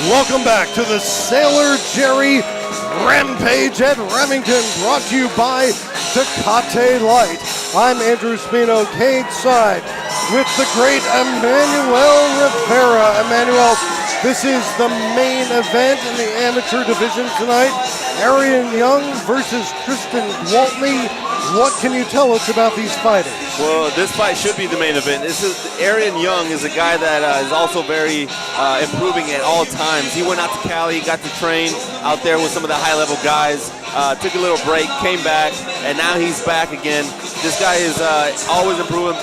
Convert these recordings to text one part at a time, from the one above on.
Welcome back to the Sailor Jerry Rampage at Remington, brought to you by Tecate Light. I'm Andrew Spino, cage side, with the great Emmanuel Rivera. Emmanuel, this is the main event in the amateur division tonight. Aryion Young versus Triston Gwaltney. What can you tell us about these fighters? Well, this fight should be the main event. Aryion Young is a guy that is also very improving at all times. He went out to Cali, got to train out there with some of the high-level guys, took a little break, came back, and now he's back again. This guy is always improving,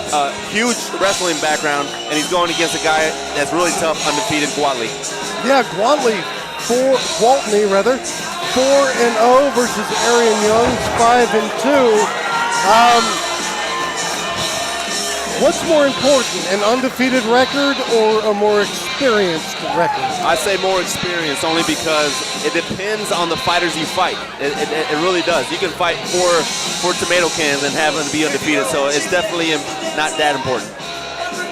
huge wrestling background, and he's going against a guy that's really tough, undefeated, Gwaltney. Yeah, Gwaltney, 4-0 versus Aryion Young's 5-2. What's more important, an undefeated record or a more experienced record? I say more experienced only because it depends on the fighters you fight. It really does. You can fight four tomato cans and have them be undefeated, so it's definitely not that important.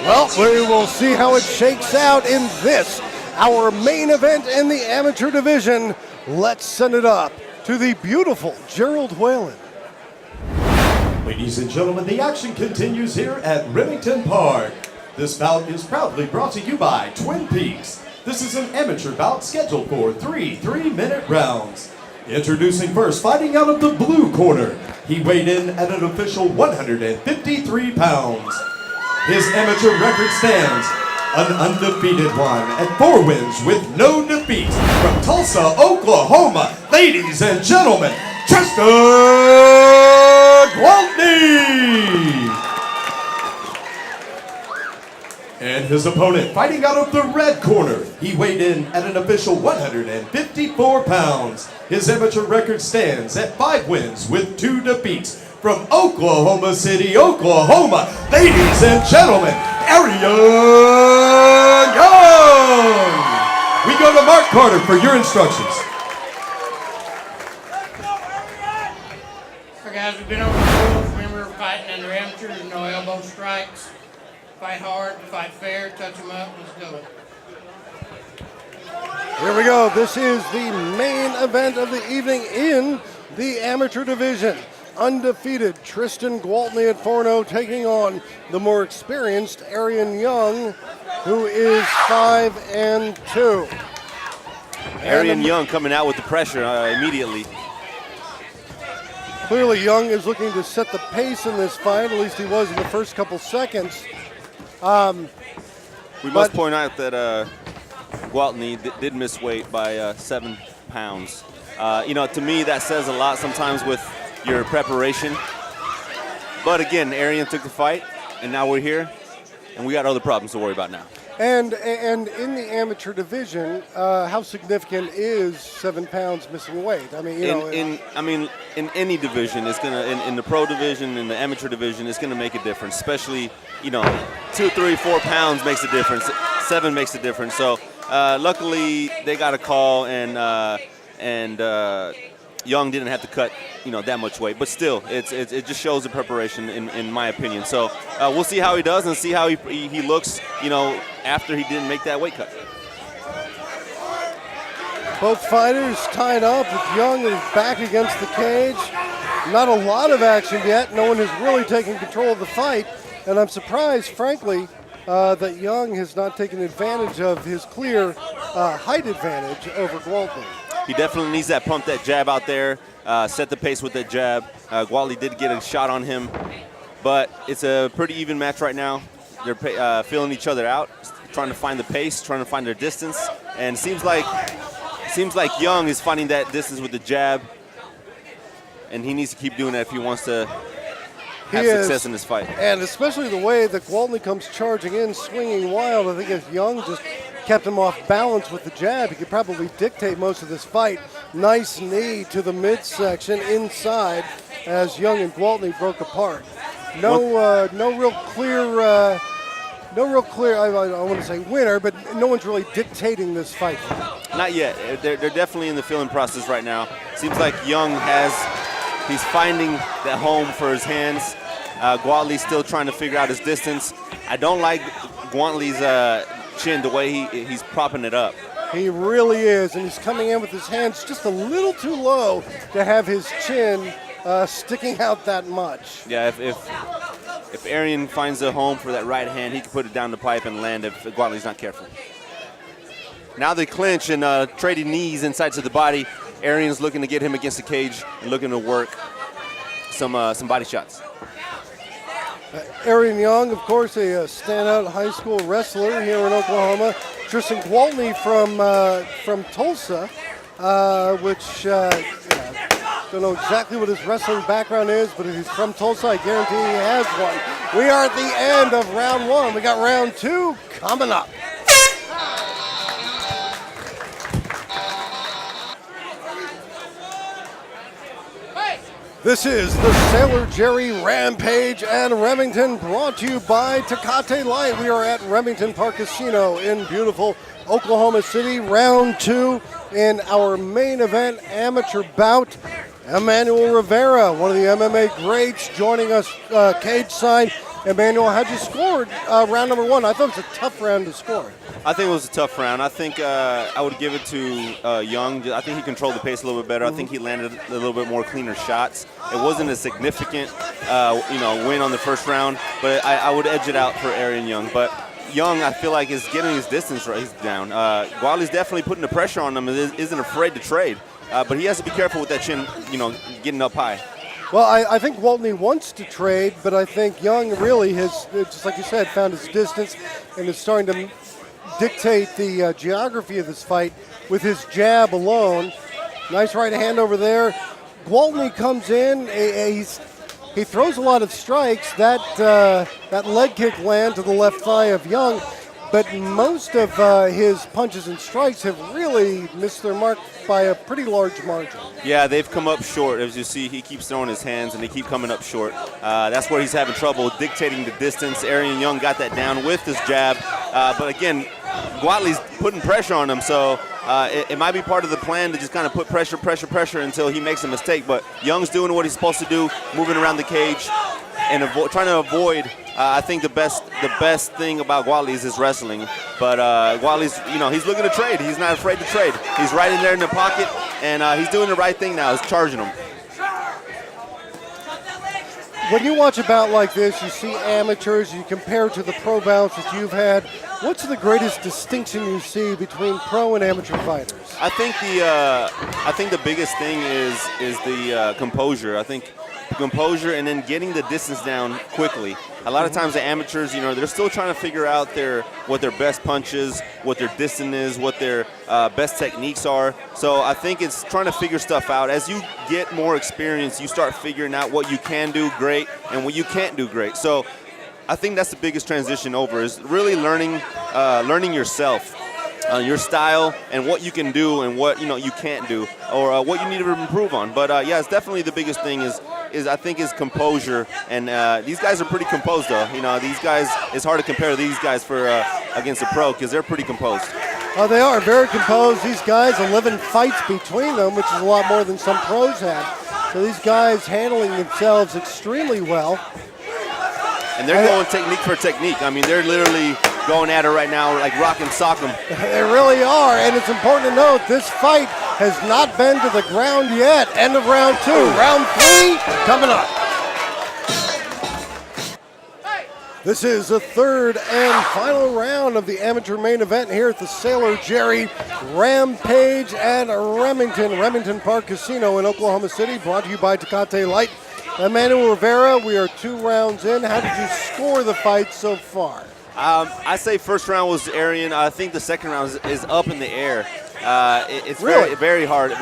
Well, we will see how it shakes out in this, our main event in the amateur division. Let's send it up to the beautiful Gerald Whalen. Ladies and gentlemen, the action continues here at Remington Park. This bout is proudly brought to you by Twin Peaks. This is an amateur bout scheduled for 3 3-minute rounds. Introducing first, fighting out of the blue corner. He weighed in at an official 153 pounds. His amateur record stands an undefeated one at 4 wins with no defeats. From Tulsa, Oklahoma, ladies and gentlemen, Triston Gwaltney! And his opponent, fighting out of the red corner. He weighed in at an official 154 pounds. His amateur record stands at 5 wins with 2 defeats. From Oklahoma City, Oklahoma, ladies and gentlemen, Aryion Young! We go to Mark Carter for your instructions. Guys, we've been over the rules. Remember, fighting under amateurs, no elbow strikes. Fight hard, fight fair, touch them up, let's go. Here we go. This is the main event of the evening in the amateur division. Undefeated Triston Gwaltney at 4-0 taking on the more experienced Aryion Young, who is 5-2. Aryion Young coming out with the pressure immediately. Clearly, Young is looking to set the pace in this fight. At least he was in the first couple seconds. We must point out that Gwaltney did miss weight by 7 pounds. To me, that says a lot sometimes with your preparation. But again, Aryion took the fight, and now we're here, and we got other problems to worry about now. And in the amateur division, how significant is 7 pounds missing weight? I mean, in any division, it's gonna in the pro division, in the amateur division, it's gonna make a difference. Especially, 2, 3, 4 pounds makes a difference. 7 makes a difference. So luckily, they got a call, and Young didn't have to cut, that much weight. But still, it just shows the preparation, in my opinion. So we'll see how he does and see how he looks, after he didn't make that weight cut. Both fighters tied up with Young is back against the cage. Not a lot of action yet. No one has really taken control of the fight. And I'm surprised, frankly, that Young has not taken advantage of his clear height advantage over Gwaltney. He definitely needs that pump, that jab out there, set the pace with that jab. Gwaltney did get a shot on him, but it's a pretty even match right now. They're feeling each other out, trying to find the pace, trying to find their distance, and seems like Young is finding that distance with the jab, and he needs to keep doing that if he wants to have success in this fight. And especially the way that Gwaltney comes charging in, swinging wild. I think if Young just kept him off balance with the jab, he could probably dictate most of this fight. Nice knee to the midsection inside as Young and Gwaltney broke apart. No real clear, I want to say winner, but no one's really dictating this fight. Not yet. They're definitely in the feeling process right now. Seems like Young he's finding that home for his hands. Gwaltney's still trying to figure out his distance. I don't like Gwaltney's chin, the way he's propping it up. He really is, and he's coming in with his hands just a little too low to have his chin sticking out that much. Yeah, if Aryion finds a home for that right hand, he can put it down the pipe and land if Gwaltney's not careful. Now they clinch and trading knees inside to the body. Aryon's looking to get him against the cage and looking to work some body shots. Aryion Young, of course, a standout high school wrestler here in Oklahoma. Triston Gwaltney from Tulsa, which don't know exactly what his wrestling background is, but if he's from Tulsa, I guarantee he has one. We are at the end of round one. We got round two coming up. This is the Sailor Jerry Rampage and Remington, brought to you by Tecate Light. We are at Remington Park Casino in beautiful Oklahoma City. Round two in our main event amateur bout. Emmanuel Rivera, one of the MMA greats, joining us cage side. Emmanuel, how'd you score round number one? I thought it was a tough round to score. I think it was a tough round. I think I would give it to Young. I think he controlled the pace a little bit better. I think he landed a little bit more cleaner shots. It wasn't a significant, win on the first round, but I would edge it out for Aryion Young. But Young, I feel like, is getting his distance right down. Gwaltney's definitely putting the pressure on him and isn't afraid to trade. But he has to be careful with that chin, getting up high. Well, I think Gwaltney wants to trade, but I think Young really has, just like you said, found his distance and is starting to dictate the geography of this fight with his jab alone. Nice right hand over there. Gwaltney comes in. He throws a lot of strikes. That leg kick land to the left thigh of Young, but most of his punches and strikes have really missed their mark by a pretty large margin. Yeah, they've come up short. As you see, he keeps throwing his hands, and they keep coming up short. That's where he's having trouble dictating the distance. Aryion Young got that down with his jab. But again, Gwaltney's putting pressure on him, so it might be part of the plan to just kind of put pressure until he makes a mistake. But Young's doing what he's supposed to do, moving around the cage and trying to avoid. I think the best thing about Gwaltney is his wrestling. But Gwaltney's, he's looking to trade. He's not afraid to trade. He's right in there in the pocket, and he's doing the right thing now. He's charging him. When you watch a bout like this, you see amateurs, you compare to the pro bouts that you've had. What's the greatest distinction you see between pro and amateur fighters? I think the biggest thing is the composure. I think the composure and then getting the distance down quickly. A lot of times the amateurs, they're still trying to figure out what their best punch is, what their distance is, what their best techniques are. So I think it's trying to figure stuff out. As you get more experience, you start figuring out what you can do great and what you can't do great. So I think that's the biggest transition over, is really learning yourself, your style, and what you can do and what you can't do, or what you need to improve on. But yeah, it's definitely the biggest thing is I think is composure, and these guys are pretty composed though. These guys, it's hard to compare these guys against a pro because they're pretty composed. Oh, they are very composed. These guys, 11 fights between them, which is a lot more than some pros have. So these guys handling themselves extremely well. And they're going technique for technique. I mean, they're literally going at it right now like rock and sock 'em. They really are, and it's important to note this fight has not been to the ground yet. End of round two. Round three coming up. This is the third and final round of the amateur main event here at the Sailor Jerry Rampage at Remington Park Casino in Oklahoma City, brought to you by Tecate Light. Emmanuel Rivera, we are 2 rounds in. How did you score the fight so far? I say first round was Aryion. I think the second round is up in the air. It's really? very hard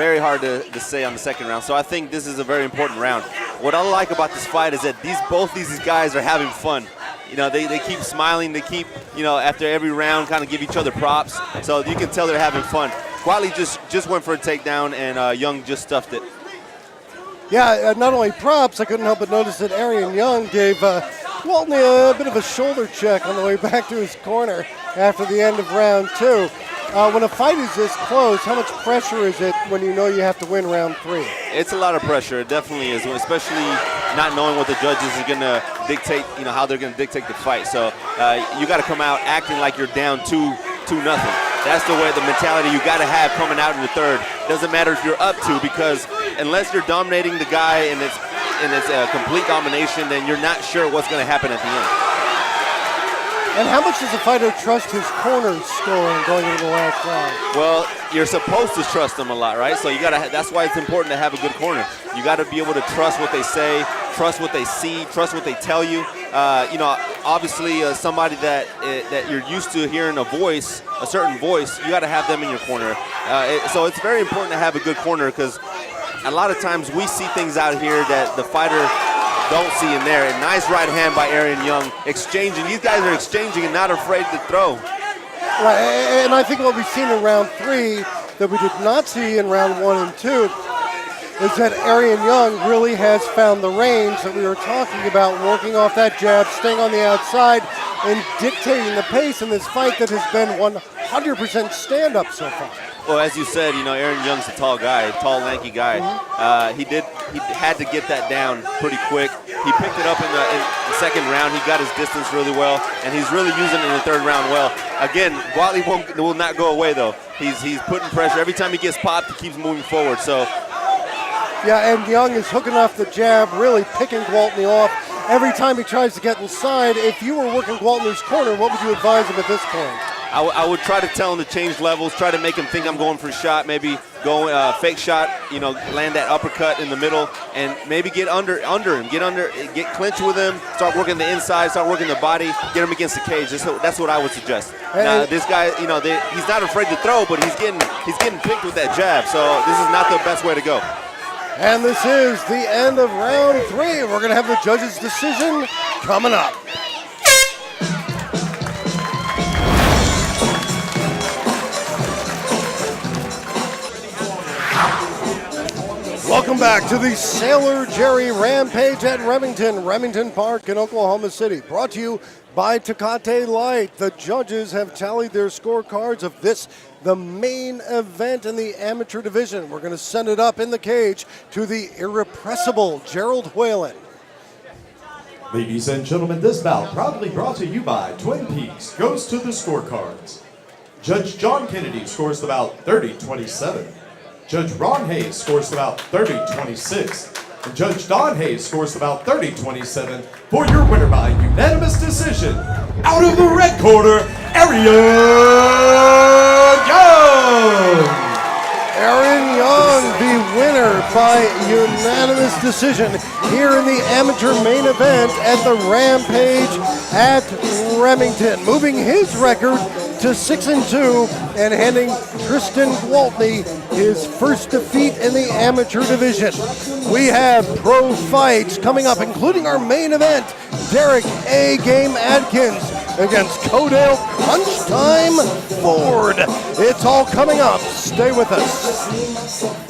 to say on the second round. So I think this is a very important round. What I like about this fight is that both these guys are having fun. They keep smiling. They keep, after every round, kind of give each other props. So you can tell they're having fun. Gwaltney just went for a takedown, and Young just stuffed it. Yeah, not only props, I couldn't help but notice that Aryion Young gave Gwaltney a bit of a shoulder check on the way back to his corner after the end of round two. When a fight is this close, how much pressure is it when you know you have to win round three? It's a lot of pressure. It definitely is, especially not knowing what the judges are going to dictate, how they're going to dictate the fight. So you got to come out acting like you're down 2-0. That's the way, the mentality you got to have coming out in the third. Doesn't matter if you're up 2, because unless you're dominating the guy and it's a complete domination, then you're not sure what's going to happen at the end. And how much does a fighter trust his corner's scoring going into the last round? Well, you're supposed to trust them a lot, right? So you gotta. That's why it's important to have a good corner. You got to be able to trust what they say, trust what they see, trust what they tell you. Obviously, somebody that you're used to hearing a certain voice, you got to have them in your corner. So it's very important to have a good corner, because a lot of times we see things out here that the fighter don't see in there. A nice right hand by Aryion Young, exchanging. These guys are exchanging and not afraid to throw. Right, and I think what we've seen in round 3 that we did not see in round 1 and 2 is that Aryion Young really has found the range that we were talking about, working off that jab, staying on the outside, and dictating the pace in this fight that has been 100% stand-up so far. Well, as you said, Aryion Young's a tall guy, tall, lanky guy. He had to get that down pretty quick. He picked it up in the second round. He got his distance really well, and he's really using it in the third round well. Again, Gwaltney will not go away, though. He's putting pressure. Every time he gets popped, he keeps moving forward. So, yeah, and Young is hooking off the jab, really picking Gwaltney off. Every time he tries to get inside, if you were working Gwaltney's corner, what would you advise him at this point? I would try to tell him to change levels, try to make him think I'm going for a shot, maybe go fake shot, land that uppercut in the middle, and maybe get under him, get clinch with him, start working the inside, start working the body, get him against the cage. That's what I would suggest. Now, this guy, he's not afraid to throw, but he's getting picked with that jab, so this is not the best way to go. And this is the end of round 3. We're going to have the judges' decision coming up. Welcome back to the Sailor Jerry Rampage at Remington Park in Oklahoma City. Brought to you by Tecate Light. The judges have tallied their scorecards of this, the main event in the amateur division. We're going to send it up in the cage to the irrepressible Gerald Whalen. Ladies and gentlemen, this bout, proudly brought to you by Twin Peaks, goes to the scorecards. Judge John Kennedy scores the bout 30-27. Judge Ron Hayes scores the bout 30-26. And Judge Don Hayes scores the bout 30-27 for your winner by unanimous decision. Out of the red corner, Aryion Young! Aryion Young, the winner by unanimous decision here in the amateur main event at the Rampage at Remington, moving his record to 6-2 and handing Triston Gwaltney his first defeat in the amateur division. We have pro fights coming up, including our main event, Derek A. Game Adkins against Codale Punch Time Ford. It's all coming up. Stay with us.